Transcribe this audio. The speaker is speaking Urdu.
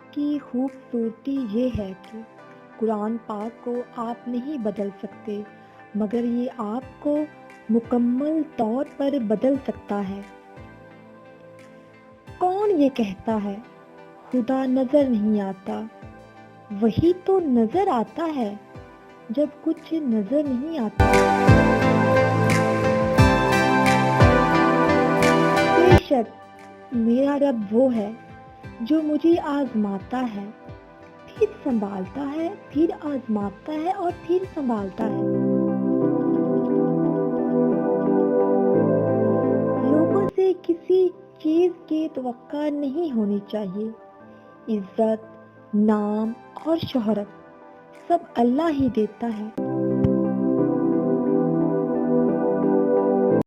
پاک کی خوبصورتی یہ ہے کہ قرآن پاک کو آپ نہیں بدل سکتے، مگر یہ آپ کو مکمل طور پر بدل سکتا ہے۔ کون یہ کہتا ہے خدا نظر نہیں آتا؟ وہی تو نظر آتا ہے جب کچھ نظر نہیں آتا۔ بے شک میرا رب وہ ہے جو مجھے آزماتا ہے، پھر سنبھالتا ہے، پھر آزماتا ہے اور پھر سنبھالتا ہے۔ لوگوں سے کسی چیز کی توقع نہیں ہونی چاہیے۔ عزت، نام اور شہرت سب اللہ ہی دیتا ہے۔